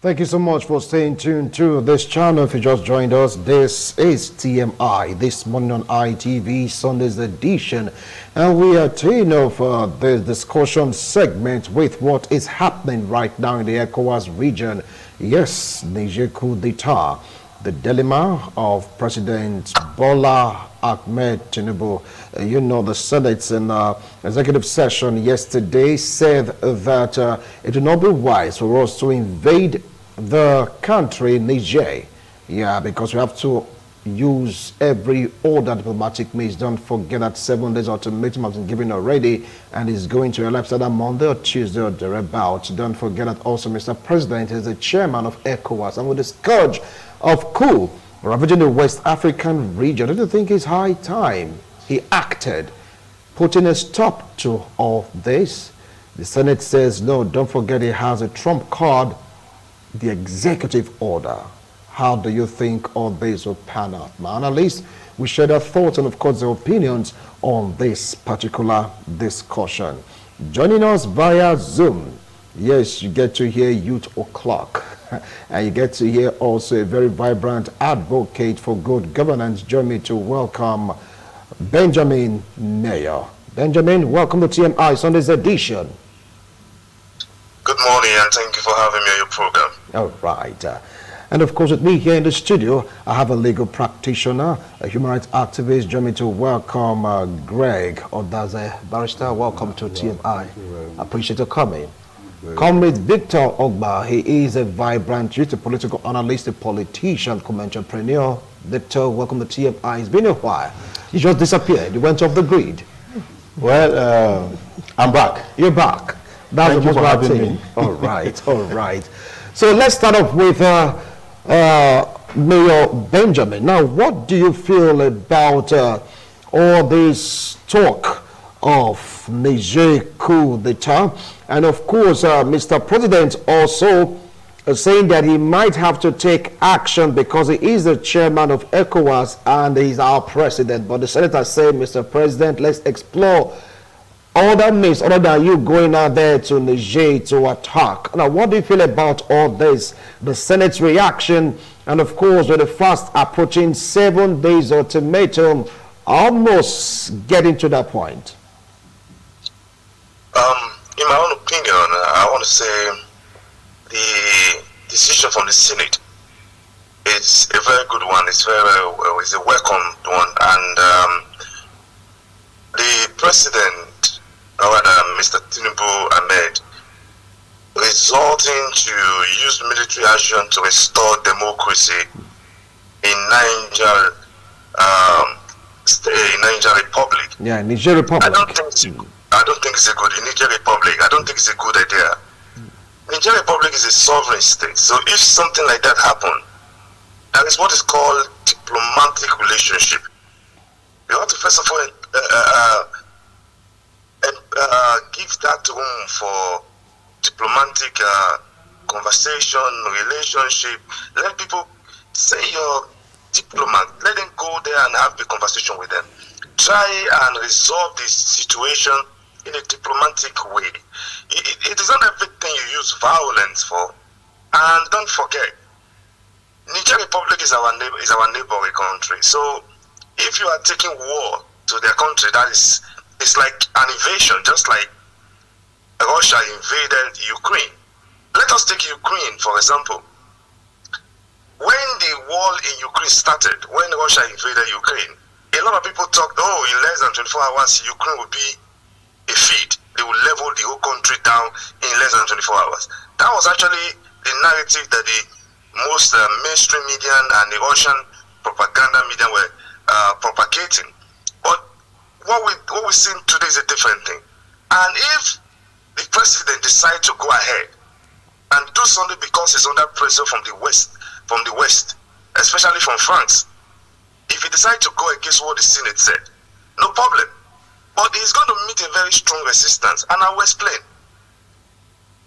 Thank you so much for staying tuned to this channel. If you just joined us, this is TMI, this morning on ITV, Sunday's edition. And we are teeing off this discussion segment with what is happening right now in the ECOWAS region. Yes, Niger coup d'etat, the dilemma of President Bola Ahmed Tinubu. You know, the Senate's in executive session yesterday said that it would not be wise for us to invade the country, Niger. Yeah, because we have to use every other diplomatic means. Don't forget that 7 days ultimatum has been given already and is going to elapse either Monday or Tuesday or thereabouts. Don't forget that also Mr. President is the chairman of ECOWAS, and with the scourge of coup ravaging the West African region, don't you think it's high time he acted, putting a stop to all this? The Senate says no. Don't forget he has a trump card, the executive order. How do you think all this will pan out? My analysts will share their thoughts and, of course, their opinions on this particular discussion. Joining us via Zoom, yes, you get to hear Youth O'Clock, and you get to hear also a very vibrant advocate for good governance. Join me to welcome Benjamin Mayor. Benjamin, welcome to TMI Sunday's edition. Good morning, and thank you for having me on your program. All right. And of course, with me here in the studio, I have a legal practitioner, a human rights activist. Join me to welcome Greg Odaze. Barrister, welcome to TMI. I appreciate your coming. Comrade Victor Ogba, he is a vibrant youth, a political analyst, a politician, entrepreneur. Victor, welcome to TMI. It's been a while. You just disappeared. You went off the grid. Well, I'm back. You're back. That's Thank you for having me. All right, all right. So let's start off with Mayor Benjamin. Now, what do you feel about all this talk of Niger coup d'etat? And of course, Mr. President also saying that he might have to take action because he is the chairman of ECOWAS and he's our president. But the senator said, Mr. President, let's explore other means other than you going out there to Niger to attack. Now, what do you feel about all this? The Senate's reaction, and of course, with the fast approaching 7 days ultimatum, almost getting to that point. In my own opinion, I want to say the decision from the Senate is a very good one. It's it's a welcome one, and the president, or rather Mr. Tinubu Ahmed, resorting to use military action to restore democracy in Niger, Niger Republic. Yeah, Niger Republic. I don't think it's a good in Niger Republic. I don't think it's a good idea. Niger Republic is a sovereign state, so if something like that happened, that is what is called diplomatic relationship. You have to first of all give that room for diplomatic conversation, relationship. Let people say you're diplomat. Let them go there and have the conversation with them. Try and resolve this situation in a diplomatic way. It is not everything you use violence for. And don't forget, Niger Republic is our neighboring country. So if you are taking war to their country, it's like an invasion, just like Russia invaded Ukraine. Let us take Ukraine, for example. When the war in Ukraine started, when Russia invaded Ukraine, a lot of people talked, oh, in less than 24 hours, Ukraine will be a feed. They will level the whole country down in less than 24 hours. That was actually the narrative that the most mainstream media and the Russian propaganda media were propagating. But what we're seeing today is a different thing. And if the president decides to go ahead and do something because he's under pressure from the West, especially from France, if he decides to go against what the Senate said, no problem. But he's going to meet a very strong resistance, and I will explain.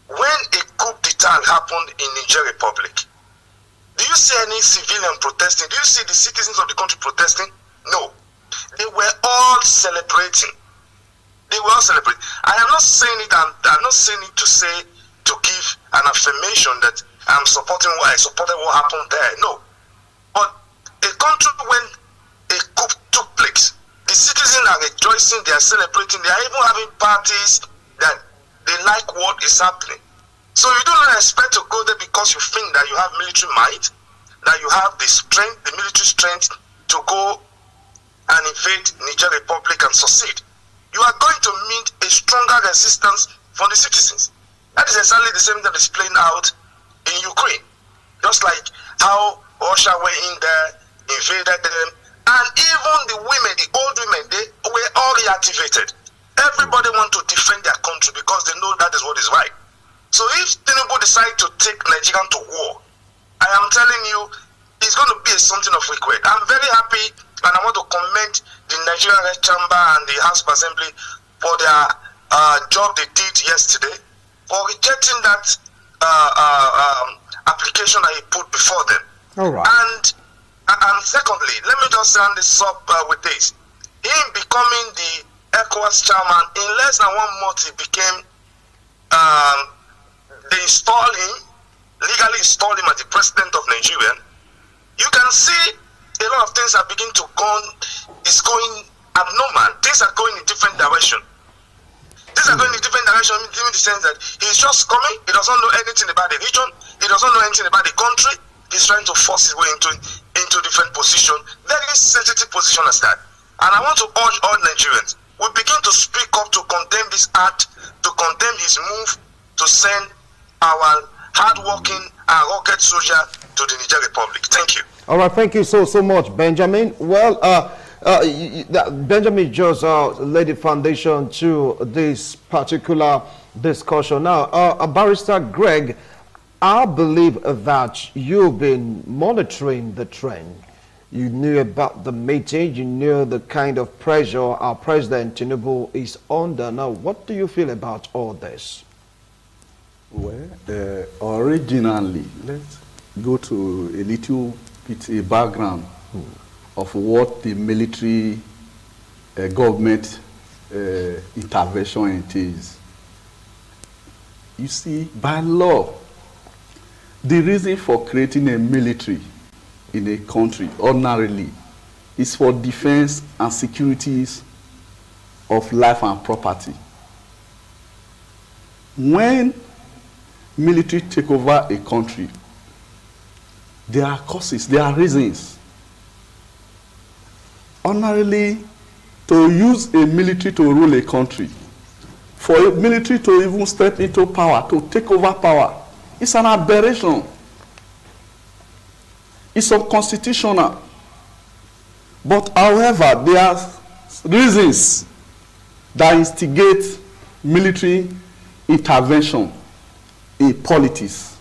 When a coup d'etat happened in Niger Republic, do you see any civilian protesting? Do you see the citizens of the country protesting? No. They were all celebrating. They were all celebrating. I am not saying it, I'm not saying it to give an affirmation that I'm supporting what I supported what happened there. No. But a country when a coup took place, the citizens are rejoicing, they are celebrating, they are even having parties that they like what is happening. So you do not expect to go there because you think that you have military might, that you have the strength, the military strength to go and invade Niger Republic and succeed. You are going to meet a stronger resistance from the citizens. That is exactly the same that is playing out in Ukraine. Just like how Russia went in there, invaded them, and even the women, the old women, they were all reactivated. Everybody wants to defend their country because they know that is what is right. So if Tinubu decides to take Nigeria to war, I am telling you, it's going to be something of regret. I'm very happy, and I want to commend the Nigerian Red Chamber and the House of Assembly for their job they did yesterday, for rejecting that application that he put before them. All right. And secondly, let me just round this up with this. Him becoming the ECOWAS chairman, in less than 1 month, he became, they installed him, legally installed him as the president of Nigeria. You can see a lot of things are beginning to go, it's going abnormal. Things are going in different direction. Things are going in different direction in the sense that he's just coming, he doesn't know anything about the region, he doesn't know anything about the country, he's trying to force his way into different position, very sensitive position as that. And I want to urge all Nigerians, we begin to speak up to condemn this act, to condemn his move to send our hard-working and rugged soldier to the Niger Republic. Thank you. All right, thank you so much, Benjamin. Well, Benjamin just laid the foundation to this particular discussion. Now, Barrister Greg, I believe that you've been monitoring the trend. You knew about the meeting, you knew the kind of pressure our President Tinubu is under. Now, what do you feel about all this? Well, originally, let's go to a little bit a background of what the military government intervention entails. You see, by law, the reason for creating a military in a country ordinarily is for defense and securities of life and property. When military take over a country, there are causes, there are reasons. Ordinarily, to use a military to rule a country, for a military to even step into power, to take over power, it's an aberration. It's unconstitutional. But however, there are reasons that instigate military intervention in politics,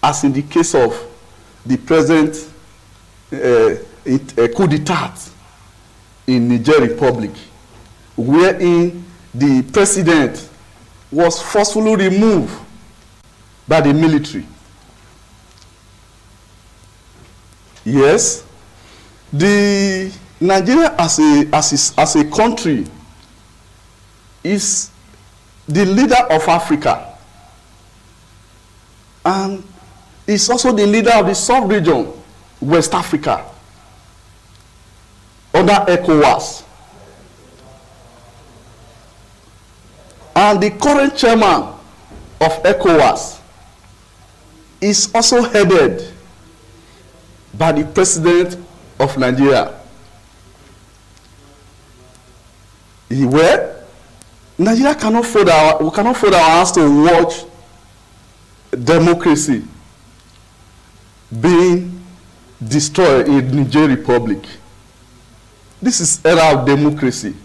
as in the case of the present coup d'etat in Niger Republic, wherein the president was forcefully removed by the military. Yes, the Nigeria as a country is the leader of Africa, and is also the leader of the sub-region, West Africa, under ECOWAS. And the current chairman of ECOWAS is also headed by the president of Nigeria. Where Nigeria cannot fold our hands to watch democracy being destroyed in Niger Republic. This is era of democracy.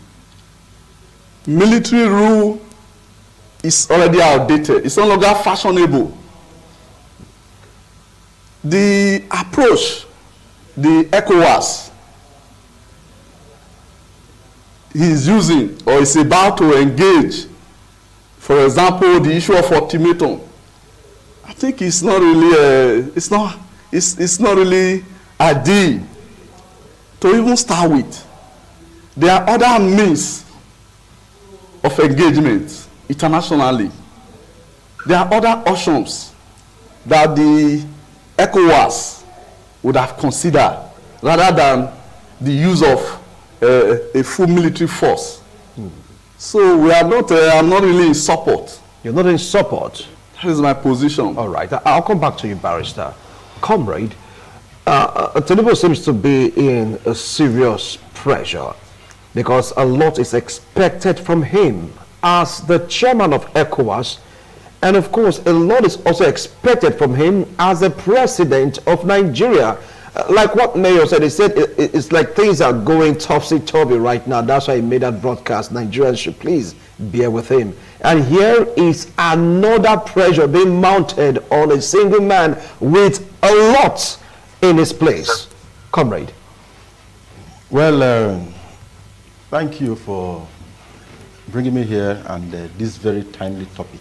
Military rule is already outdated. It's no longer fashionable. The approach, the ECOWAS is using or is about to engage, for example, the issue of ultimatum, I think it's not really it's not really ideal to even start with. There are other means of engagement internationally. There are other options that the ECOWAS would have considered rather than the use of a full military force. So we are not, I'm not really in support. You're not in support? That is my position. All right, I'll come back to you, Barrister. Comrade, Tinubu seems to be in a serious pressure because a lot is expected from him as the chairman of ECOWAS, and of course a lot is also expected from him as the president of Nigeria. Like what Mayor said, he said it's like things are going topsy-turvy right now. That's why he made that broadcast. Nigerians should please bear with him. And here is another pressure being mounted on a single man with a lot in his place. Comrade. Well, thank you for bringing me here and this very timely topic.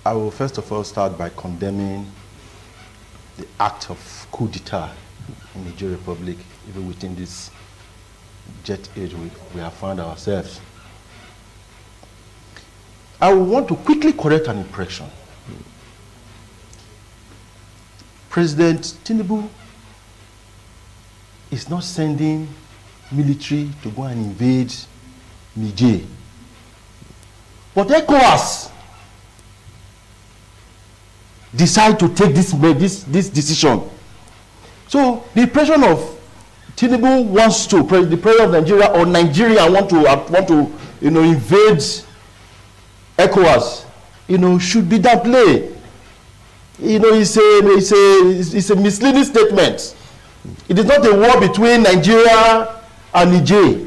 I will first of all start by condemning the act of coup d'etat in the Niger Republic, even within this jet age we have found ourselves. I want to quickly correct an impression. President Tinubu is not sending military to go and invade Niger. But ECOWAS decide to take this decision. So the impression of Tinubu wants to, the president of Nigeria or Nigeria want to invade ECOWAS, should be downplayed. It's a misleading statement. It is not a war between Nigeria and Niger.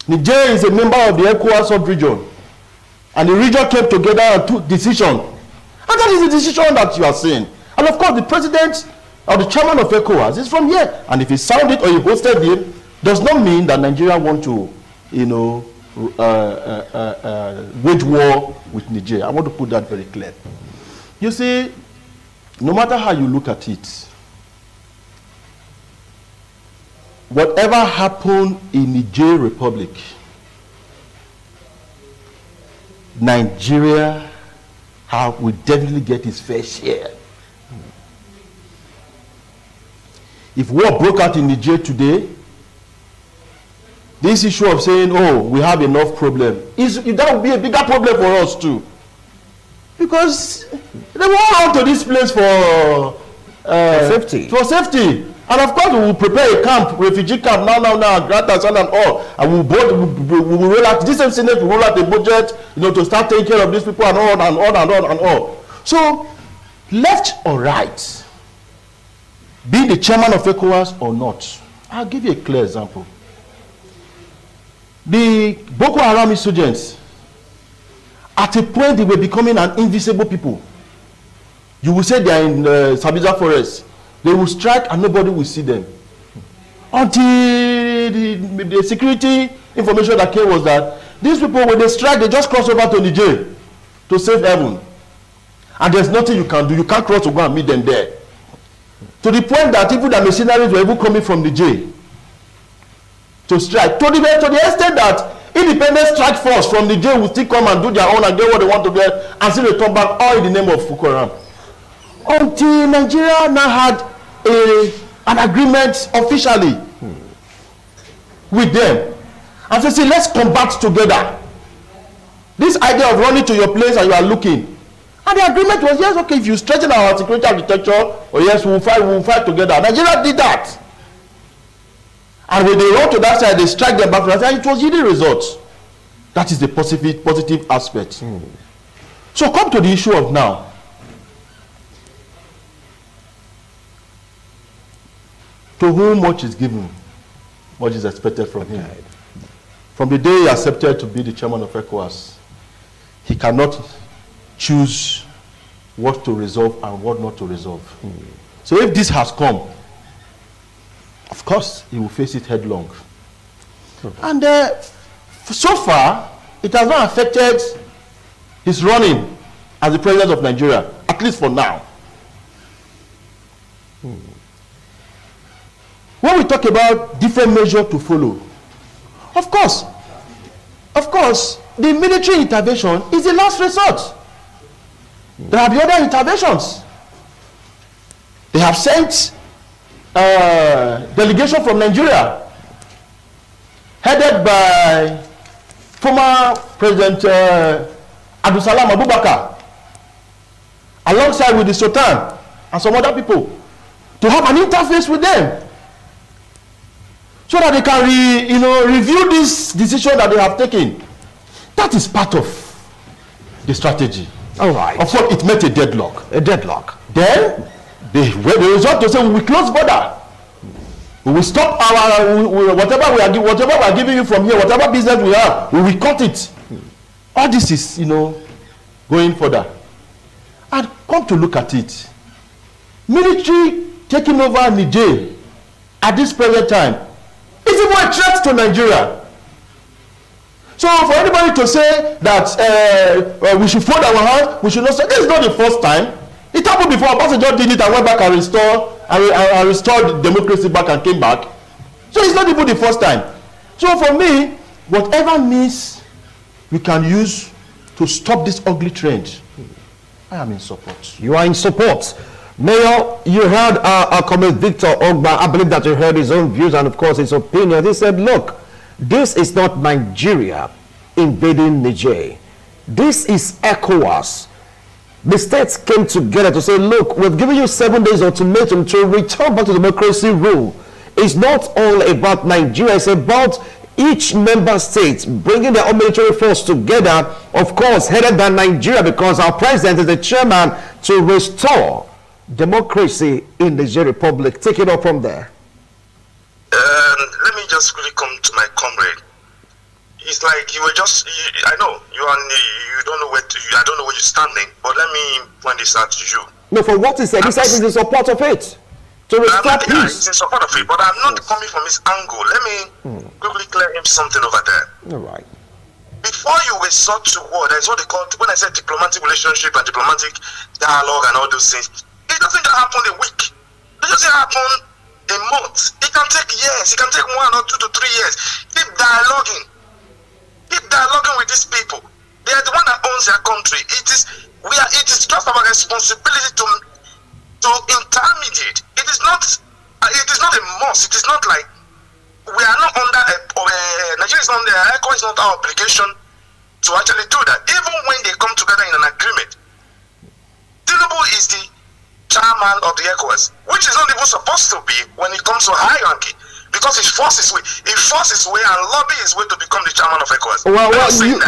Niger is a member of the ECOWAS sub-region, and the region came together and took decision. And that is the decision that you are seeing. And of course, the president or the chairman of ECOWAS is from here. And if he sounded or he hosted him, does not mean that Nigeria want to, wage war with Niger. I want to put that very clear. You see, no matter how you look at it, whatever happened in Niger Republic, Nigeria will definitely get its fair share. If war broke out in Niger today, this issue of saying, oh, we have enough problem, that would be a bigger problem for us too. Because they won't run to this place for safety. For safety. And of course, we will prepare a camp, refugee camp, now, grant us and all. And we will roll out, this same Senate will roll out a budget, to start taking care of these people and all. So, left or right, being the chairman of ECOWAS or not, I'll give you a clear example. The Boko Haram insurgents, at a point they were becoming an invisible people. You will say they are in Sabisa Forest. They will strike and nobody will see them. Until the security information that came was that these people, when they strike, they just cross over to Niger to save heaven. And there's nothing you can do. You can't cross to go and meet them there. To the point that even the mercenaries were even coming from Niger to strike. To the extent that independent strike force from Niger will still come and do their own and get what they want to get and still return back, all in the name of Boko Haram. Until Nigeria now had an agreement officially with them and say, see, let's combat together. This idea of running to your place and you are looking. And the agreement was, yes, okay, if you strengthen our security architecture, or yes, we'll fight together. Nigeria did that. And when they run to that side, they strike them back to that side, it was yielding results. That is the positive aspect. So come to the issue of now. To whom much is given, much is expected from him. From the day he accepted to be the chairman of ECOWAS, he cannot choose what to resolve and what not to resolve. So if this has come, of course, he will face it headlong. And so far, it has not affected his running as the president of Nigeria, at least for now. When we talk about different measures to follow, of course, the military intervention is the last resort. There have been other interventions. They have sent delegation from Nigeria, headed by former President Abdulsalam Abubakar, alongside with the Sultan and some other people, to have an interface with them, so that they can review this decision that they have taken. That is part of the strategy. All right. Of course, it met a deadlock. A deadlock. Then the result to say we will close border. We will stop whatever we are giving you from here, whatever business we have, we will cut it. All this is, going further. And come to look at it, military taking over Niger at this present time is even a threat to Nigeria. So for anybody to say that we should fold our hands, we should not say, this is not the first time. It happened before. Obasanjo did it and went back and restored democracy back and came back. So it's not even the first time. So for me, whatever means we can use to stop this ugly trend, I am in support. You are in support. Mayor, you heard our comment Victor Ogba. I believe that you heard his own views and of course his opinion. He said, look, this is not Nigeria invading Niger. This is ECOWAS. The states came together to say, look, we've given you 7 days ultimatum to return back to democracy rule. It's not all about Nigeria. It's about each member state bringing their own military force together, of course, headed by Nigeria, because our president is the chairman, to restore democracy in the Niger Republic. Take it up from there. Let me just quickly come to my comrade. It's like you were just, I know, you don't know where to, I don't know where you're standing, but let me point this out to you. No, for what he said, he said he's in support of it. To restore peace. He's in support of it, but I'm not coming from his angle. Let me quickly clear him something over there. All right. Before you resort to war, there's what they call, when I said diplomatic relationship and diplomatic dialogue and all those things, it doesn't happen a week. It doesn't happen a month. It can take years. It can take 1 or 2 to 3 years. Keep dialoguing. Keep dialoguing with these people. They are the one that owns their country. It is just our responsibility to intermediate. It is not a must. It is not like we are not under Nigeria is not under ECOWAS, is not our obligation to actually do that. Even when they come together in an agreement, Tinubu is the chairman of the ECOWAS, which is not even supposed to be when it comes to hierarchy, because he forces his way and lobby his way to become the chairman of ECOWAS. Well,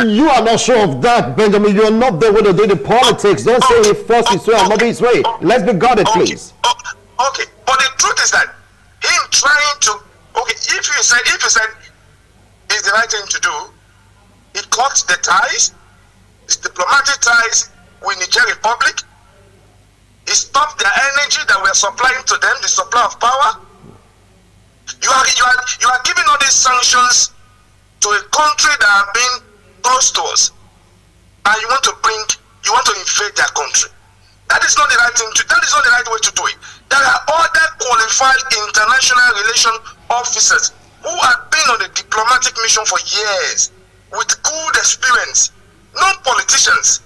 you are not sure of that, Benjamin. You are not there when they do the politics. Don't say he forces his way and lobby his way. Let's be guarded, please. Okay, but the truth is that him trying to, if you said it's the right thing to do, he cut the ties, his diplomatic ties with Niger Republic. He stopped their energy that we are supplying to them, the supply of power. You are giving all these sanctions to a country that have been close to us, and you want to invade their country. That is not the right thing to. That is not the right way to do it. There are other qualified international relation officers who have been on the diplomatic mission for years with good experience, not politicians.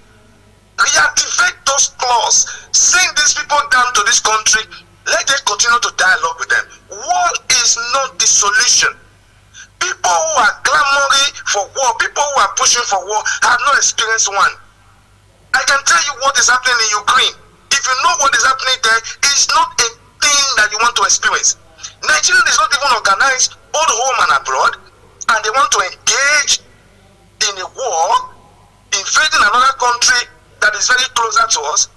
Reactivate those clauses. Send these people down to this country. Let them continue to dialogue with them. War is not the solution. People who are clamoring for war, people who are pushing for war, have not experienced one. I can tell you what is happening in Ukraine. If you know what is happening there, it's not a thing that you want to experience. Nigeria is not even organized, both home and abroad, and they want to engage in a war, invading another country that is very closer to us.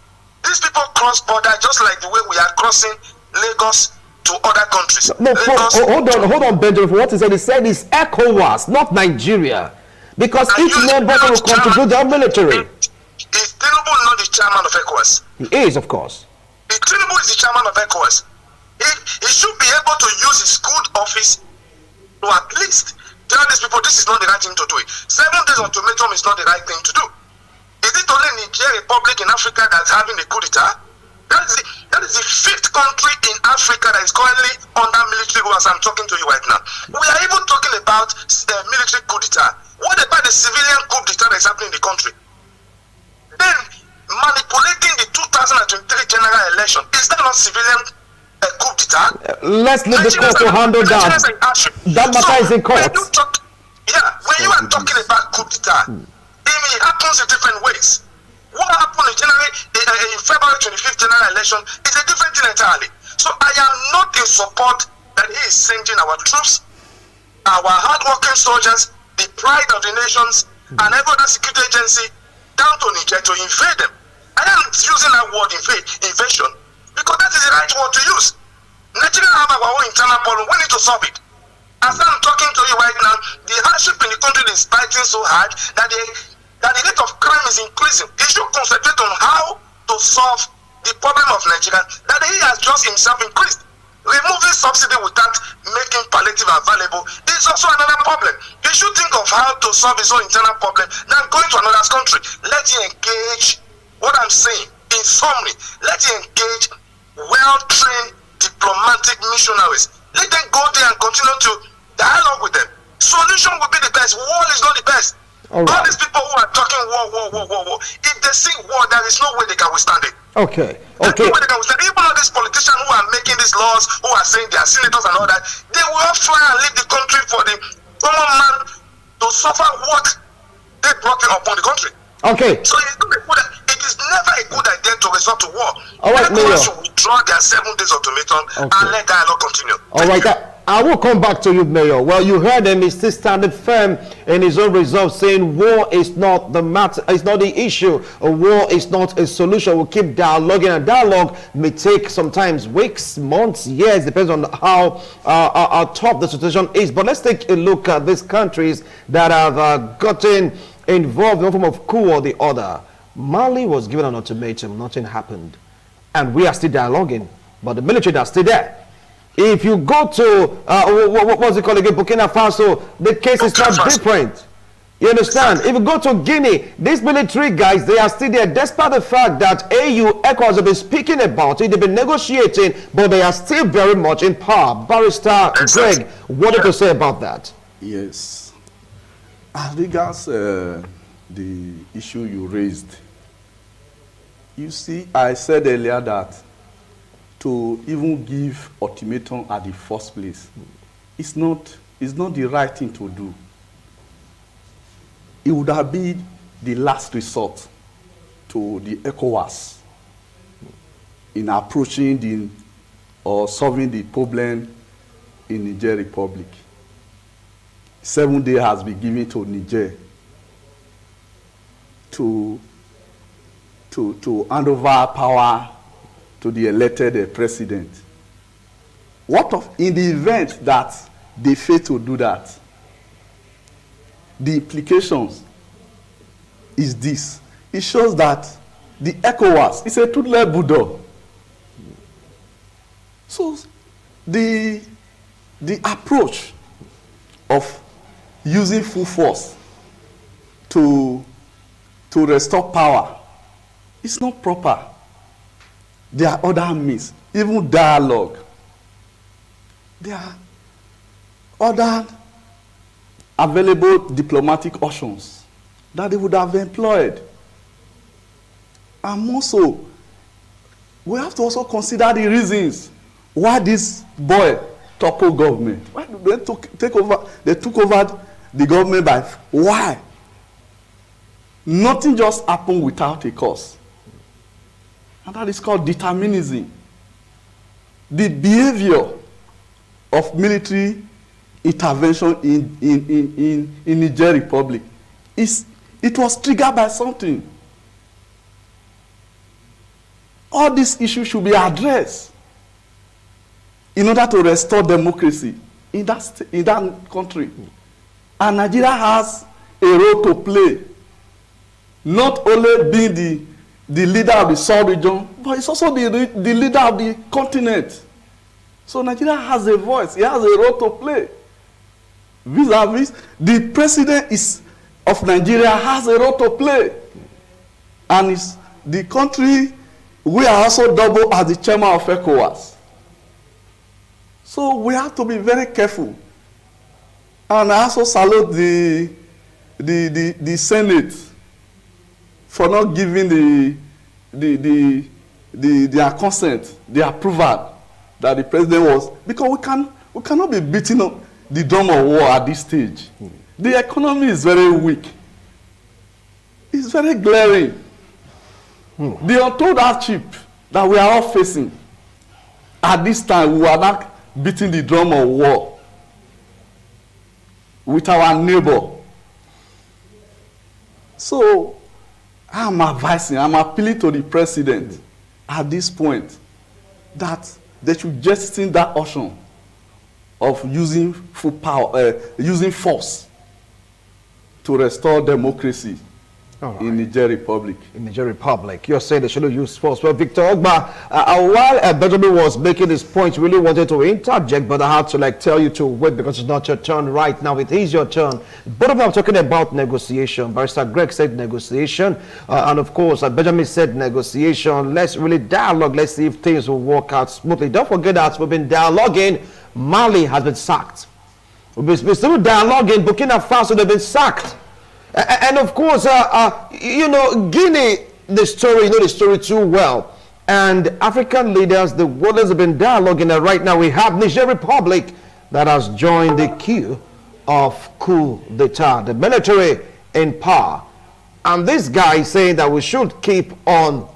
These people cross border just like the way we are crossing Lagos to other countries. No, hold on, Benjamin. For what he said it's ECOWAS, not Nigeria, because each member will contribute their military. Is Tinubu not the chairman of ECOWAS? He is, of course. If Tinubu is the chairman of ECOWAS, he should be able to use his good office to at least tell these people this is not the right thing to do. 7 days ultimatum is not the right thing to do. Is it only Niger Republic in Africa that's having a coup d'etat? That is the 5th country in Africa that is currently under military rule as I'm talking to you right now. We are even talking about military coup d'etat. What about the civilian coup d'etat that is happening in the country? Then manipulating the 2023 general election. Is that not civilian coup d'etat? Let's leave the court to handle that. That matter is in court. When you are talking about coup d'etat, it happens in different ways. What happened in February 25th general election is a different thing entirely. So I am not in support that he is sending our troops, our hard-working soldiers, the pride of the nations, and every other security agency down to Niger to invade them. I am using that word invasion because that is the right word to use. Nigeria have our own internal problem. We need to solve it. As I'm talking to you right now, the hardship in the country is biting so hard that the rate of crime is increasing. He should concentrate on how to solve the problem of Nigeria that he has just himself increased. Removing subsidy without making palliative available is also another problem. He should think of how to solve his own internal problem than going to another country. Let him engage, what I'm saying, in summary, let him engage well-trained diplomatic missionaries. Let them go there and continue to dialogue with them. Solution will be the best. War is not the best. All these people who are talking war. If they see war, there is no way they can withstand it. Okay. No way they can withstand it. Even all these politicians who are making these laws, who are saying they are senators and all that, they will all try and leave the country for the common man to suffer what they brought upon the country. Okay. So it is never a good idea to resort to war. All right, Mayor. Should withdraw their 7 days ultimatum and let dialogue continue. All right. I will come back to you, Mayor. Well, you heard him. He's still standing firm in his own resolve, saying war is not the matter, it's not the issue. A war is not a solution. We'll keep dialoguing, and dialogue may take sometimes weeks, months, years, depends on how tough the situation is. But let's take a look at these countries that have gotten involved in one form of coup or the other. Mali was given an ultimatum, nothing happened, and we are still dialoguing, but the military are still there. If you go to what's it called again, Burkina Faso, the case is not different. You understand? If you go to Guinea, these military guys, they are still there, despite the fact that ECOWAS have been speaking about it, they've been negotiating, but they are still very much in power. Barrister Greg, what did you say about that? Yes. As regards the issue you raised, you see, I said earlier that to even give ultimatum at the first place, it's not the right thing to do. It would have been the last resort to the ECOWAS in approaching or solving the problem in Niger Republic. 7 days has been given to Niger to hand over power to the elected president. What of in the event that they fail to do that? The implications is this. It shows that the ECOWAS is a two-legged bulldog. So the approach of using full force to restore power is not proper. There are other means, even dialogue. There are other available diplomatic options that they would have employed. And also, we have to also consider the reasons why this boy toppled government. Why did they took over the government by why? Nothing just happened without a cause. And that is called determinism. The behavior of military intervention in Niger Republic it was triggered by something. All these issues should be addressed in order to restore democracy in that country. And Nigeria has a role to play, not only being the leader of the South region, but it's also the leader of the continent. So Nigeria has a voice, he has a role to play. Vis-a-vis, the president of Nigeria has a role to play. And it's the country, we are also double as the chairman of ECOWAS. So we have to be very careful. And I also salute the Senate for not giving their consent, their approval that the president was, because we cannot be beating up the drum of war at this stage. The economy is very weak. It's very glaring. The untold hardship that we are all facing at this time, we are not beating the drum of war with our neighbor. So I'm appealing to the president at this point that they should jettison that option of using full power, using force to restore democracy in Niger Republic. In Niger Republic. You're saying they shouldn't use force. Well, Victor Ogba, while Benjamin was making his point, really wanted to interject, but I had to tell you to wait because it's not your turn right now. It is your turn. Both of them are talking about negotiation. Barrister Greg said negotiation. And of course, Benjamin said negotiation. Let's really dialogue. Let's see if things will work out smoothly. Don't forget that we've been dialoguing. Mali has been sacked. We're still dialoguing. Burkina Faso, they've been sacked. And of course, Guinea, the story, you know the story too well. And African leaders, the world has been dialoguing. And right now we have Niger Republic that has joined the queue of coup d'etat, the military in power. And this guy is saying that we should keep on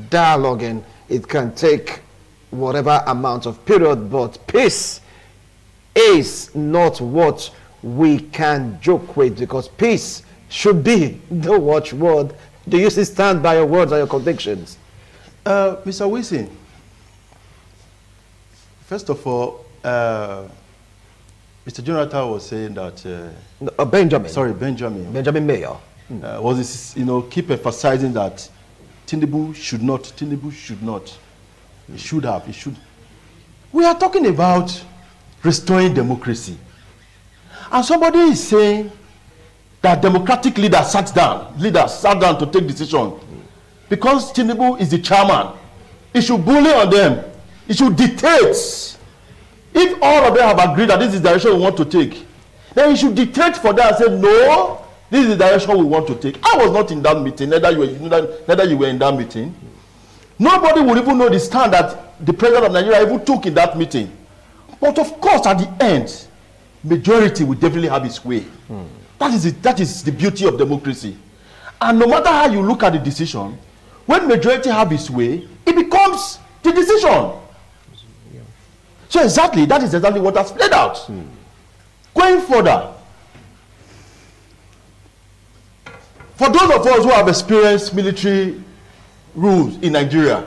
dialoguing. It can take whatever amount of period, but peace is not what we can joke with, because peace should be the watchword. Do you still stand by your words and your convictions? Mr. Wilson, first of all, Mr. Jonathan was saying that... Benjamin. Sorry, Benjamin. Benjamin Mayor. Was this, keep emphasizing that Tinubu should not. He should have. He should. We are talking about restoring democracy. And somebody is saying that democratic leaders sat down to take decision. Because Tinubu is the chairman, he should bully on them. He should dictate. If all of them have agreed that this is the direction we want to take, then he should dictate for them and say, no, this is the direction we want to take. I was not in that meeting, neither you were in that meeting. Nobody would even know the stand that the president of Nigeria even took in that meeting. But of course, at the end, majority will definitely have its way. That is the beauty of democracy. And no matter how you look at the decision, when majority have its way, it becomes the decision. So exactly, that is exactly what has played out. Going further, for those of us who have experienced military rules in Nigeria,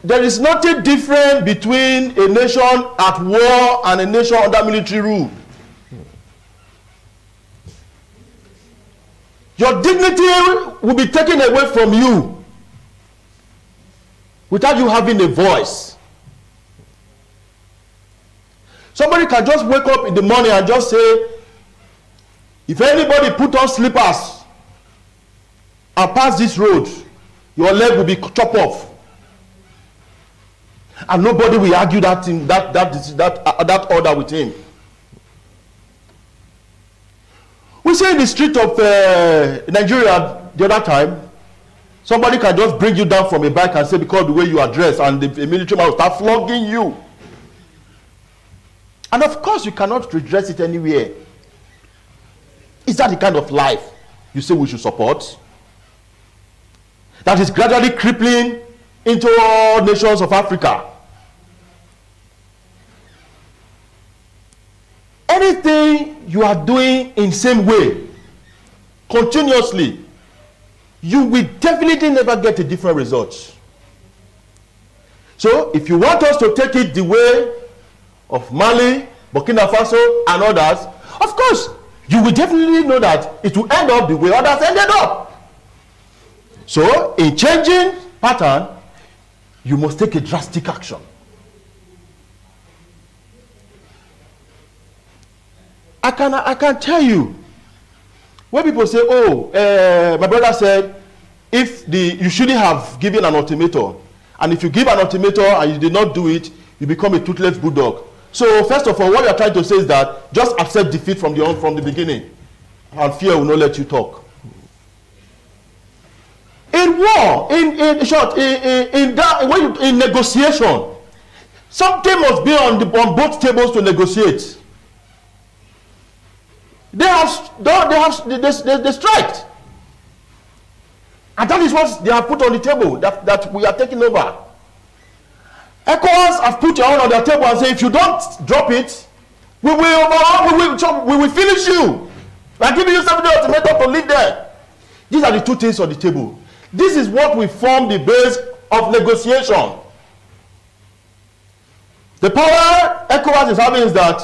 there is nothing different between a nation at war and a nation under military rule. Your dignity will be taken away from you without you having a voice. Somebody can just wake up in the morning and just say, if anybody put on slippers and pass this road, your leg will be chopped off. And nobody will argue that order with him. We say in the street of Nigeria the other time, somebody can just bring you down from a bike and say, because the way you are dressed, and the military man will start flogging you. And of course, you cannot redress it anywhere. Is that the kind of life you say we should support? That is gradually crippling into all nations of Africa. Anything you are doing in same way, continuously, you will definitely never get a different result. So if you want us to take it the way of Mali, Burkina Faso, and others, of course, you will definitely know that it will end up the way others ended up. So in changing pattern, you must take a drastic action. I can tell you, when people say, oh, my brother said, you shouldn't have given an ultimatum, and if you give an ultimatum and you did not do it, you become a toothless bulldog. So first of all, what you are trying to say is that just accept defeat from the beginning, and fear will not let you talk. In war, in short, in negotiation, something must be on both tables to negotiate. They striked, and that is what they have put on the table that we are taking over. ECOWAS have put your own on their table and say, if you don't drop it, we will finish you. We are giving you 7 days ultimatum to leave there. These are the two things on the table. This is what we form the base of negotiation. The power ECOWAS is having is that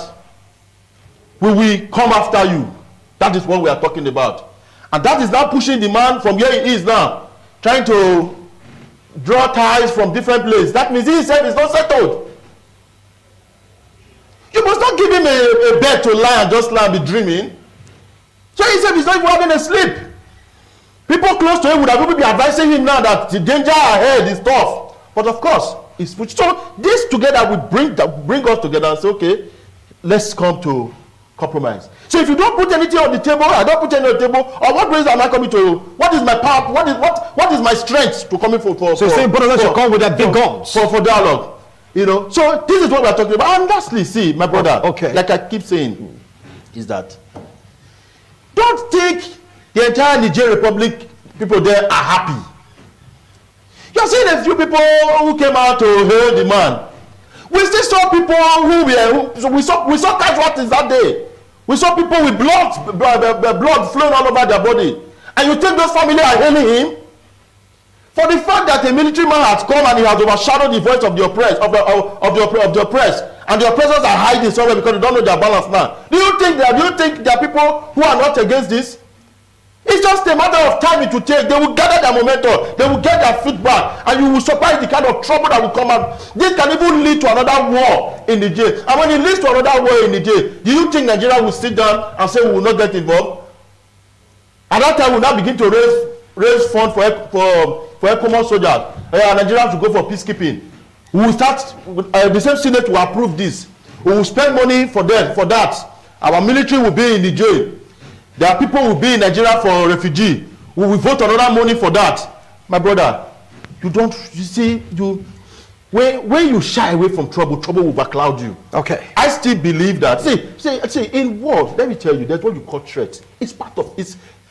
we will come after you. That is what we are talking about. And that is now pushing the man from where he is now, trying to draw ties from different places. That means he himself is not settled. You must not give him a bed to lie and just lie and be dreaming. So he himself is not even having a sleep. People close to him would have even be advising him now that the danger ahead is tough. But of course, it's pushed. So this together will bring us together and say, okay, let's come to compromise. So if you don't put anything on the table, I don't put anything on the table, or what ways am I coming to? What is my power? What is my strength to coming for? So you say brothers should come with their big guns for dialogue. You know. So this is what we are talking about. And lastly, see, my brother. Okay. Like I keep saying, is that don't think the entire Niger Republic people there are happy. You are seeing a few people who came out to hail the man. We still saw people we saw casualties that day. We saw people with blood flowing all over their body. And you think those families are hailing him? For the fact that a military man has come and he has overshadowed the voice of the oppressed, of the oppressed, and the oppressors are hiding somewhere because they don't know their balance now. Do you think there are people who are not against this? It's just a matter of time it will take. They will gather their momentum. They will get their feedback. And you will surprise the kind of trouble that will come out. This can even lead to another war in Niger. And when it leads to another war in Niger, do you think Nigeria will sit down and say we will not get involved? At that time, we will now begin to raise funds for common soldiers. Nigeria should go for peacekeeping. We will start, the same Senate will approve this. We will spend money for that. Our military will be in Niger. There are people who will be in Nigeria for refugee. We will vote another money for that. My brother, when you shy away from trouble will overcloud you. Okay. I still believe that. See, in war, let me tell you, there's what you call threat. It's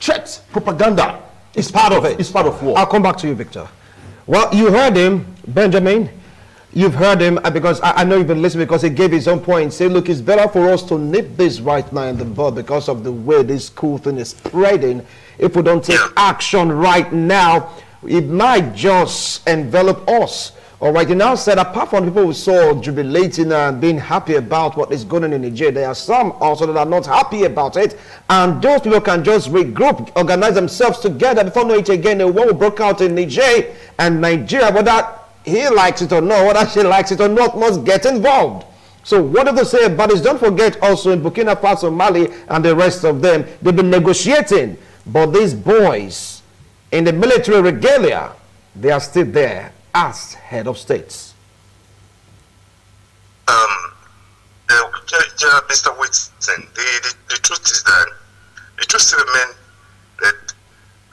threat, propaganda. It's part of it. It's part of war. I'll come back to you, Victor. Well, you heard him, Benjamin. You've heard him because I know you've been listening because he gave his own point. Say, look, it's better for us to nip this right now in the bud because of the way this cool thing is spreading. If we don't take action right now, it might just envelop us. All right, you now said, apart from people who saw jubilating and being happy about what is going on in Nigeria, there are some also that are not happy about it. And those people can just regroup, organize themselves together before knowing it again. A war broke out in Niger and Nigeria, whether he likes it or not, whether she likes it or not, must get involved. So whatever they say about this, don't forget also in Burkina Faso, Mali, and the rest of them, they've been negotiating. But these boys in the military regalia, they are still there as head of states. Mr. Whitson, the truth is that the truth still remains that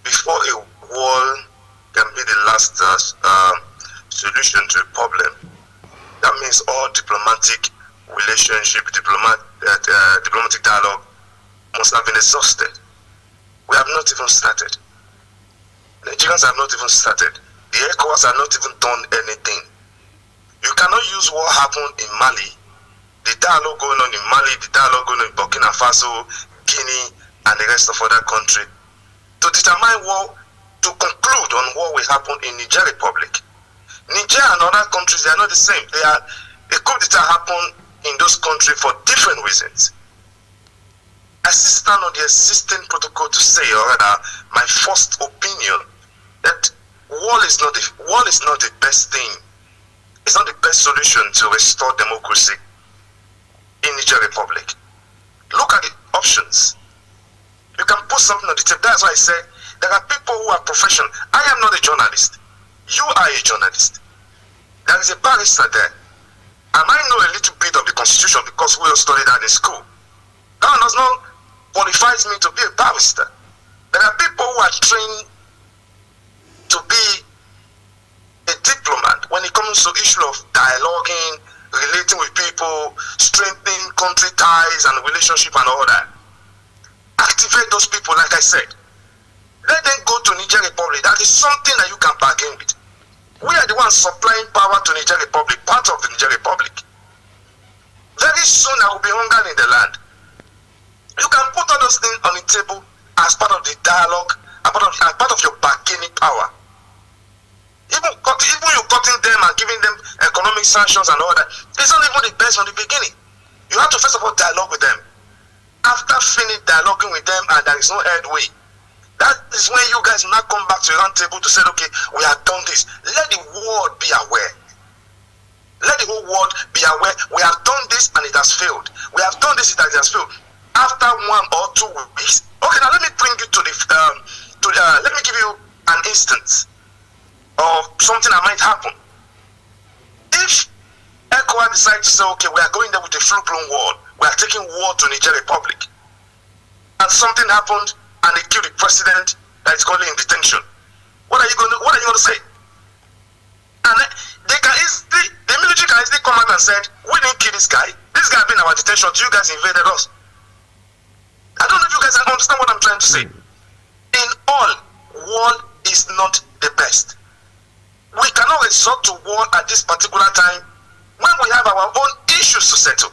before a war can be the last solution to a problem, that means all diplomatic relationship, diplomatic dialogue must have been exhausted. We have not even started. Nigerians have not even started. The ECOWAS have not even done anything. You cannot use what happened in Mali, the dialogue going on in Mali, the dialogue going on in Burkina Faso, Guinea, and the rest of other countries, to determine what, to conclude on what will happen in Niger Republic. Niger and other countries, they are not the same. A coup d'etat happened in those countries for different reasons. I still stand on the existing protocol to say, or rather, my first opinion, that war is not the best thing. It's not the best solution to restore democracy in Niger Republic. Look at the options. You can put something on the table. That's why I say there are people who are professional. I am not a journalist. You are a journalist. There is a barrister there. And I know a little bit of the Constitution because we all studied that in school. That does not qualify me to be a barrister. There are people who are trained to be a diplomat when it comes to issue of dialoguing, relating with people, strengthening country ties and relationship and all that. Activate those people, like I said. Let them go to Niger Republic. That is something that you can bargain with. We are the ones supplying power to Niger Republic, part of the Niger Republic. Very soon there will be hunger in the land. You can put all those things on the table as part of the dialogue, as part of your bargaining power. Even you cutting them and giving them economic sanctions and all that, it's not even the best from the beginning. You have to first of all dialogue with them. After finishing dialoguing with them and there is no headway, that is when you guys now come back to the round table to say, okay, we have done this. Let the world be aware. Let the whole world be aware. We have done this and it has failed. We have done this and it has failed. After 1 or 2 weeks, okay, now let me bring you to the, let me give you an instance of something that might happen. If ECOWAS decides to say, okay, we are going there with a full-blown war, we are taking war to Niger Republic, and something happened, and they killed the president that is currently in detention. What are you going to say? And they can easily, the military can easily come out and said, we didn't kill this guy. This guy been in our detention. You guys invaded us. I don't know if you guys understand what I'm trying to say. In all, war is not the best. We cannot resort to war at this particular time when we have our own issues to settle.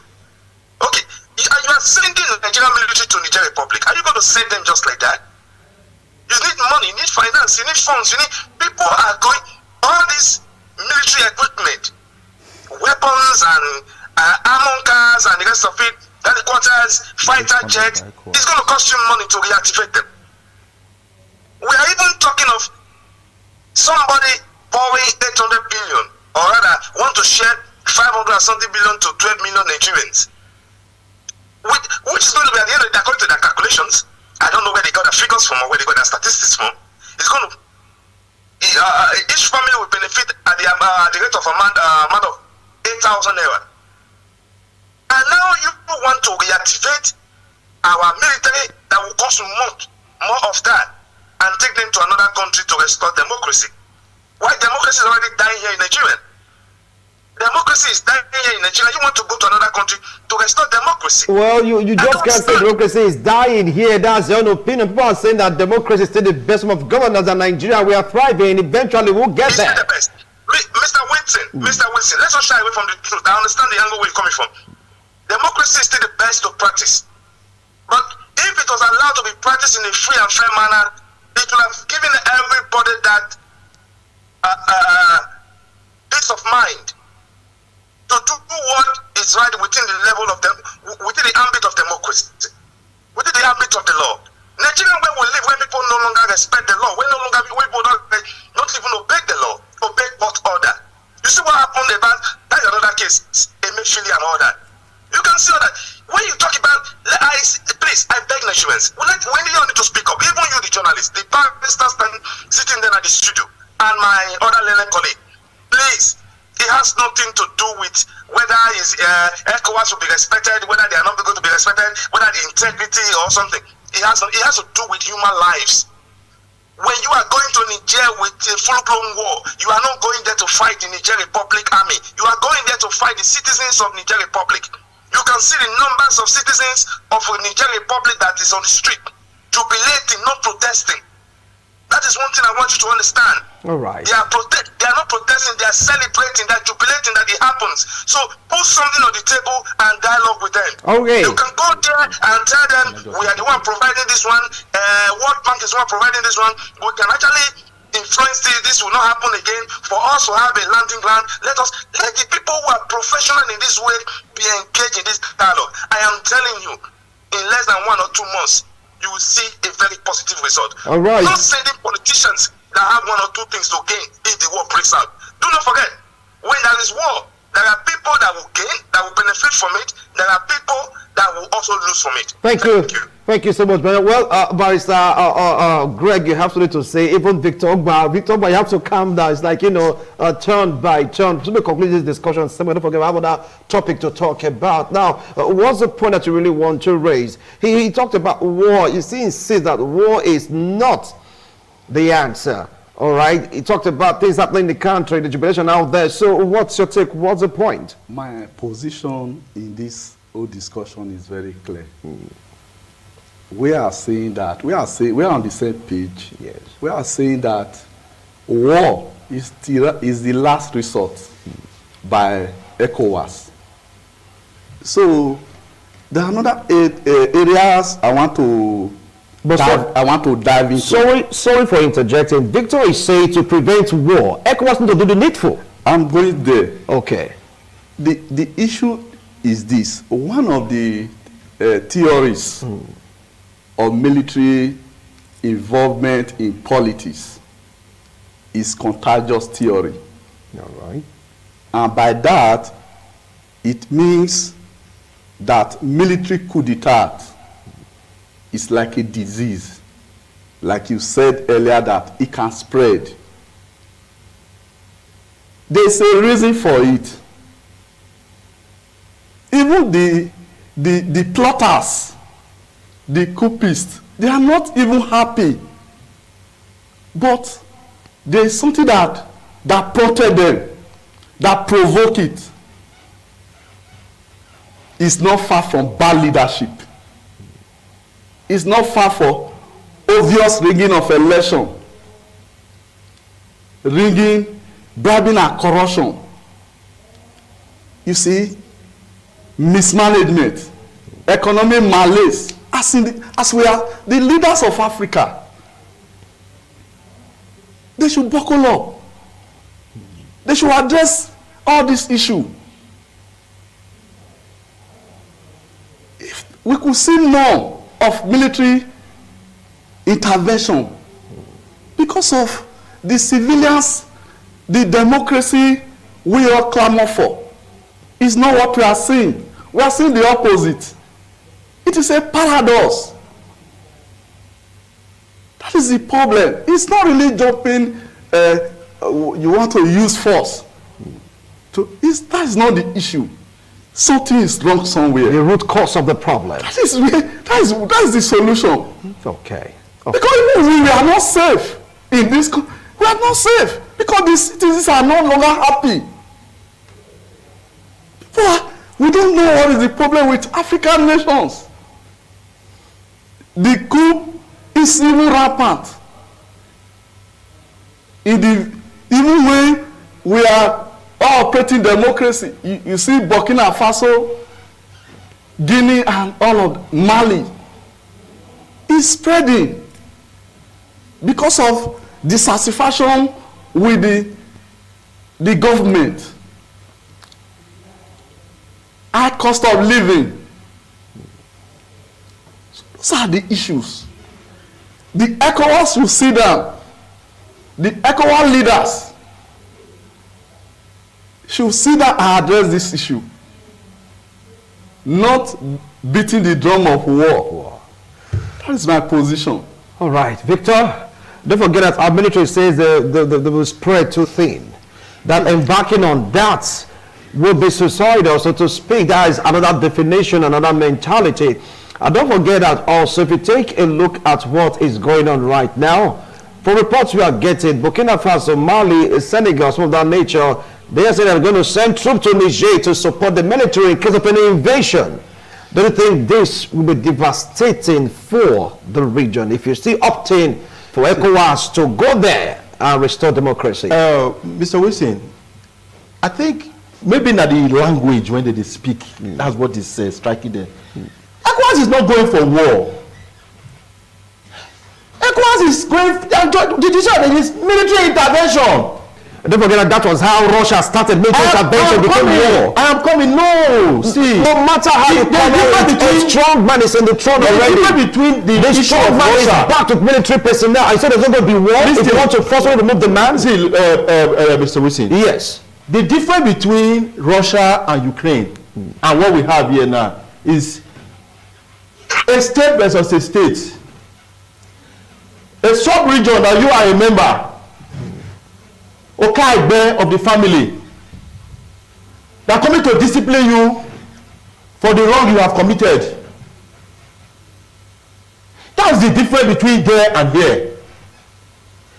Okay. You are sending the Nigerian military to Niger Republic. Are you going to send them just like that? You need money, you need finance, you need funds, you need people are going. All this military equipment, weapons and armor cars and the rest of it, helicopters, fighter jets, it's going to cost you money to reactivate them. We are even talking of somebody borrowing 800 billion, or rather want to share 500 and something billion to 12 million Nigerians. Which is going to be at the end of the day, according to their calculations. I don't know where they got their figures from or where they got their statistics from. It's going to, each family will benefit at the rate of amount of 8,000 naira. And now you want to reactivate our military that will cost more of that and take them to another country to restore democracy. Why democracy is already dying here in Nigeria? Democracy is dying here in Nigeria. You want to go to another country to restore democracy? Well, you just can't say democracy is dying here. That's your own opinion. People are saying that democracy is still the best form of governance in Nigeria. We are thriving. Eventually, we'll get there. The best. Mr. Wilson, let's not shy away from the truth. I understand the angle where you're coming from. Democracy is still the best to practice. But if it was allowed to be practiced in a free and fair manner, it would have given everybody that peace of mind to do what is right within the level of them, within the ambit of democracy, within the ambit of the law. Nigeria, where we live, where people no longer respect the law, where people don't even obey the law, obey court order. You see what happened about that's another case, Emefiele and all that. You can see that when you talk about, please, I beg Nigerians, when you need to speak up, even you, the journalists, the barristers sitting there at the studio, and my other learned colleague, please. It has nothing to do with whether ECOWAS will be respected, whether they are not going to be respected, whether the integrity or something. It has to do with human lives. When you are going to Niger with a full-blown war, you are not going there to fight the Niger Republic army. You are going there to fight the citizens of Niger Republic. You can see the numbers of citizens of Niger Republic that is on the street, jubilating, not protesting. That is one thing I want you to understand. All right. They are not protesting, they are celebrating, they are jubilating that it happens. So put something on the table and dialogue with them. Okay. You can go there and tell them we are the one providing this one, World Bank is the one providing this one. We can actually influence this will not happen again. For us to have a landing ground, let the people who are professional in this way be engaged in this dialogue. I am telling you, in less than 1 or 2 months, you will see a very positive result. All right. Not sending politicians that have 1 or 2 things to gain if the war breaks out. Do not forget, when there is war, there are people that will gain, that will benefit from it. There are people that will also lose from it. Thank you. Thank you so much, brother. Well, Barrister Greg, you have something to say. Even Victor Ogba, you have to calm down. It's like, turn by turn. So we conclude this discussion. Don't forget, we have another topic to talk about. Now, what's the point that you really want to raise? He talked about war. You see, he says that war is not the answer. All right. He talked about things happening in the country, the jubilation out there. So what's your take? What's the point? My position in this whole discussion is very clear. We are saying that, we are on the same page. Yes. We are saying that war is the last resort by ECOWAS. So there are another areas I want to dive into. Sorry for interjecting. Victor is saying to prevent war, ECOWAS need to do the needful. I'm going there. Okay. The issue is this. One of the theories of military involvement in politics is contagious theory. All right. And by that, it means that military coup d'etat is like a disease. Like you said earlier, that it can spread. There's a reason for it. Even the plotters, the coupists, they are not even happy. But there is something that prompted them, that provoke it. It's not far from bad leadership. It's not far from obvious rigging of election, rigging, bribing and corruption. You see, mismanagement, economic malaise. As we are the leaders of Africa, they should buckle up. They should address all this issue. If we could see more of military intervention because of the civilians, the democracy we all clamor for. Is not what we are seeing. We are seeing the opposite. It is a paradox. That is the problem. It's not really jumping, you want to use force. That is not the issue. Something is wrong somewhere. The root cause of the problem. That is the solution. Okay. Because we are not safe in this. We are not safe because the citizens are no longer happy. We don't know what is the problem with African nations. The coup is even rampant. Even when we are all operating democracy, you see Burkina Faso, Guinea, and all of Mali is spreading because of dissatisfaction with the government. High cost of living. So those are the issues. The ECOWAS will sit down. The ECOWAS leaders should sit down and address this issue. Not beating the drum of war. That is my position. All right, Victor. Don't forget that our military says they will spread too thin. That embarking on that will be suicidal, so to speak. That is another definition, another mentality. And don't forget that also, if you take a look at what is going on right now, from reports we are getting, Burkina Faso, Mali, Senegal, some of that nature, they are saying they're going to send troops to Niger to support the military in case of any invasion. Do you think this will be devastating for the region if you're still opting for ECOWAS to go there and restore democracy? Mr. Wilson, I think maybe not the language when they speak, that's what is striking them. ECOWAS is not going for war. ECOWAS is going, did you say there is military intervention? Don't forget that was how Russia started military intervention became war. I am coming. No, see. No matter how you come out, the strong man is in the throne already. The between the strong man is back with military personnel. I said there's not going to be war if you want to forcibly remove the man. See, Mr. Wilson. Yes. The difference between Russia and Ukraine and what we have here now is a state versus a state. A sub-region that you are a member, of the family, they are coming to discipline you for the wrong you have committed. That's the difference between there and there.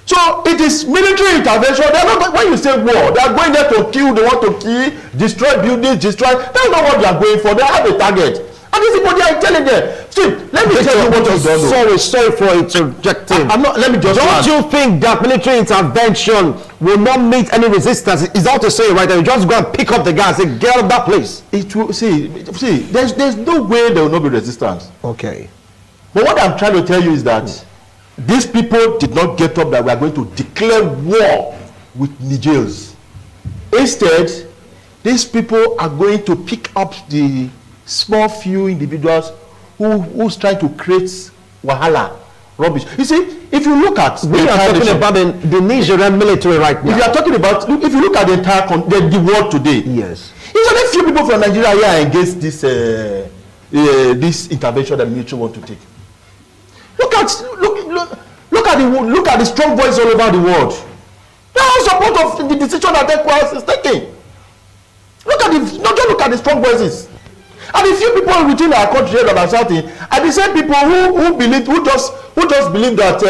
So it is military intervention. They are not, when you say war, they are going there to kill, they want to kill, destroy buildings, destroy. That's not what they are going for. They have a target. And these people, they are intelligent. See, let me tell you what you don't know. Sorry for interjecting. Let me just Don't you think that military intervention will not meet any resistance? Is that to say, right? That you just go and pick up the guy and say, get out of that place. It will, see, there's no way there will not be resistance. Okay. But what I'm trying to tell you is that these people did not get up that we are going to declare war with Nigerians. Instead, these people are going to pick up the small few individuals who's trying to create wahala, rubbish. You see, if you look at we are talking about the Nigerian military right now. If you are talking about, if you look at the entire the world today, yes, it's only few people from Nigeria here against this this intervention that the military want to take. Look at the strong voice all over the world. They are all support of the decision that ECOWAS is taking. Look at the strong voices. And the few people within our country that are shouting are the same people who just believe that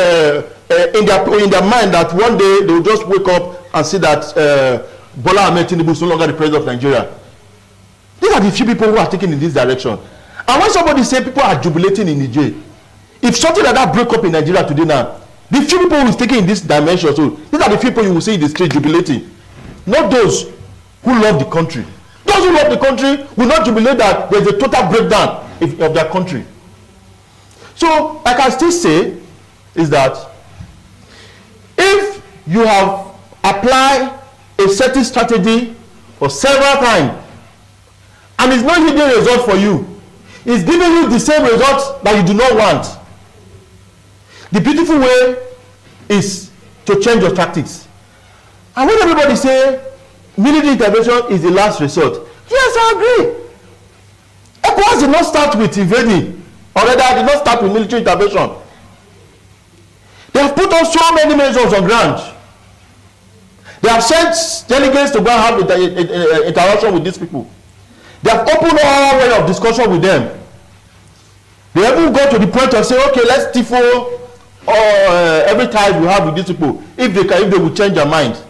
in their mind that one day they will just wake up and see that Bola Ahmed Tinubu is no longer the president of Nigeria. These are the few people who are taking in this direction. And when somebody say people are jubilating in Niger, if something like that break up in Nigeria today now, the few people who is taking in this dimension, so these are the people you will see in the street jubilating, not those who love the country. Those who love the country will not jubilate that there is a total breakdown of their country. So I can still say is that if you have applied a certain strategy for several times and it's not yielding result for you, it's giving you the same result that you do not want. The beautiful way is to change your tactics. And when everybody say military intervention is the last resort, yes, I agree. ECOWAS did not start with invading, or rather did not start with military intervention. They have put on so many measures on ground. They have sent delegates to go and have interaction with these people. They have opened all way of discussion with them. They even go to the point of saying, okay, let's tifo every time we have with these people. If they will change their mind.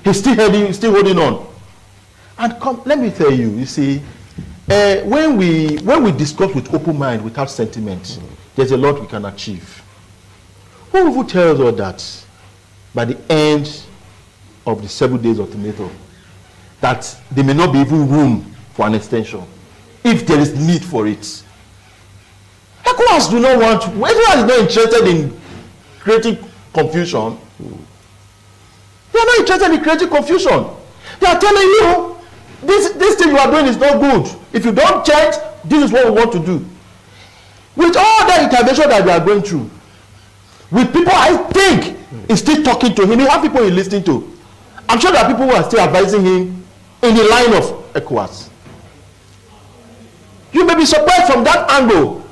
He's still holding on. And come, let me tell you, you see, when we discuss with open mind, without sentiment, there's a lot we can achieve. Who will tell us all that by the end of the 7 days ultimatum, that there may not be even room for an extension, if there is need for it? ECOWAS do not want, ECOWAS is not interested in creating confusion. They are not interested in creating confusion. They are telling you, this thing you are doing is not good. If you don't change, this is what we want to do. With all the intervention that we are going through, with people I think is still talking to him, he have people he's listening to. I'm sure there are people who are still advising him in the line of ECOWAS. You may be surprised from that angle.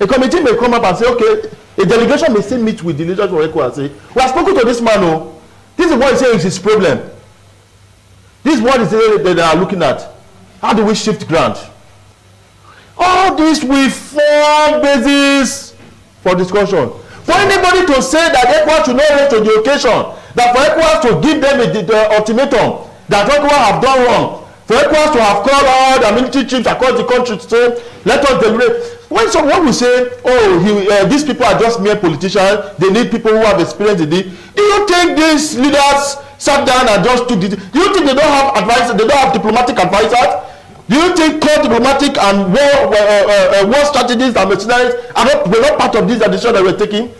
A committee may come up and say, okay, a delegation may still meet with the leaders of ECOWAS and say, we have spoken to this man, oh. This is what he says is his problem. This is what they are looking at. How do we shift ground? All this will form basis for discussion. For anybody to say that ECOWAS should not rise to the occasion, that for ECOWAS to give them the ultimatum that ECOWAS have done wrong, for ECOWAS to have called all the military chiefs across the country to say, let us deliberate. When someone will say, oh, these people are just mere politicians, they need people who have experience in it. Do you think these leaders sat down and just took this? Do you think they don't have advisors, they don't have diplomatic advisors? Do you think core diplomatic and war strategies and mercenaries were not part of this decision that we're taking?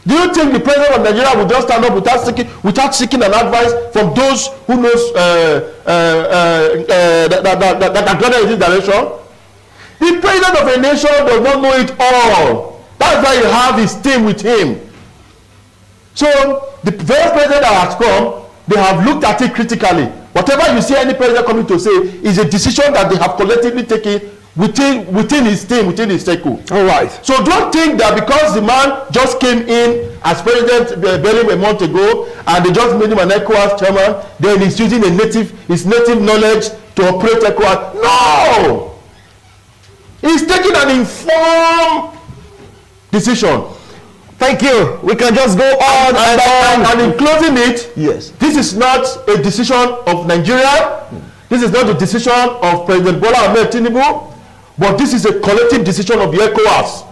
Do you think the president of Nigeria will just stand up without seeking an advice from those who knows that are going in this direction? The president of a nation does not know it all. That's why you have his team with him. So the very president that has come, they have looked at it critically. Whatever you see any president coming to say is a decision that they have collectively taken within his team, within his circle. All right. So don't think that because the man just came in as president barely a month ago and they just made him an ECOWAS chairman, then he's using his native knowledge to operate ECOWAS. No! He's taking an informed decision. Thank you. We can just go on And in closing it, Yes. this is not a decision of Nigeria. This is not a decision of President Bola Ahmed Tinubu, but this is a collective decision of the ECOWAS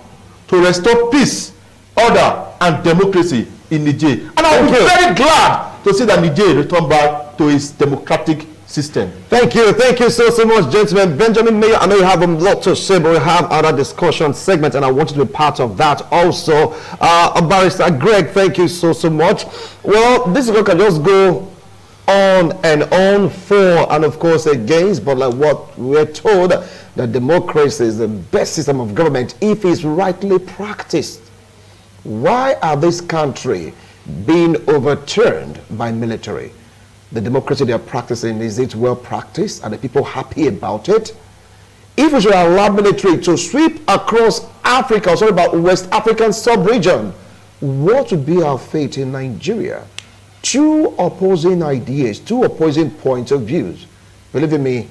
to restore peace, order, and democracy in Niger. And I will be very glad to see that Niger return back to its democratic system. Thank you so much, gentlemen. Benjamin Mayor, I know you have a lot to say, but we have other discussion segments, and I want you to be part of that also. Barrister Greg, thank you so much. Well, this is what can just go on and on for and of course against, but like what we're told, that democracy is the best system of government if it's rightly practiced. Why are this country being overturned by military? The democracy they are practicing, is it well practiced? Are the people happy about it? If we should allow military to sweep across Africa, sorry about West African sub-region, what would be our fate in Nigeria? Two opposing ideas, two opposing points of views. Believe me,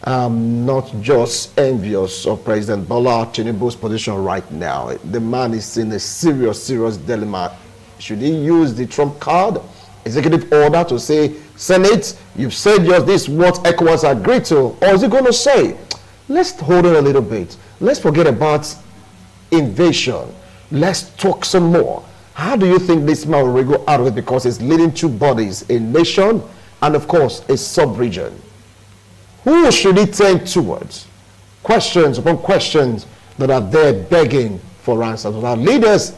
I'm not just envious of President Bola Tinubu's position right now. The man is in a serious dilemma. Should he use the Trump card, executive order, to say, Senate, you've said just this, what ECOWAS agreed to, or is he going to say, let's hold on a little bit. Let's forget about invasion. Let's talk some more. How do you think this man will go out of it? Because it's leading two bodies, a nation and of course a sub-region. Who should he turn towards? Questions upon questions that are there begging for answers. Our leaders,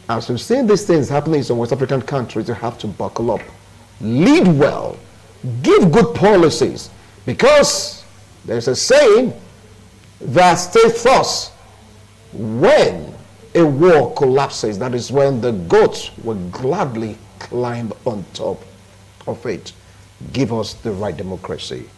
as we've seen these things happening in some West African countries, you have to buckle up. Lead well. Give good policies. Because there's a saying that states thus, when a war collapses, that is when the goats will gladly climb on top of it. Give us the right democracy.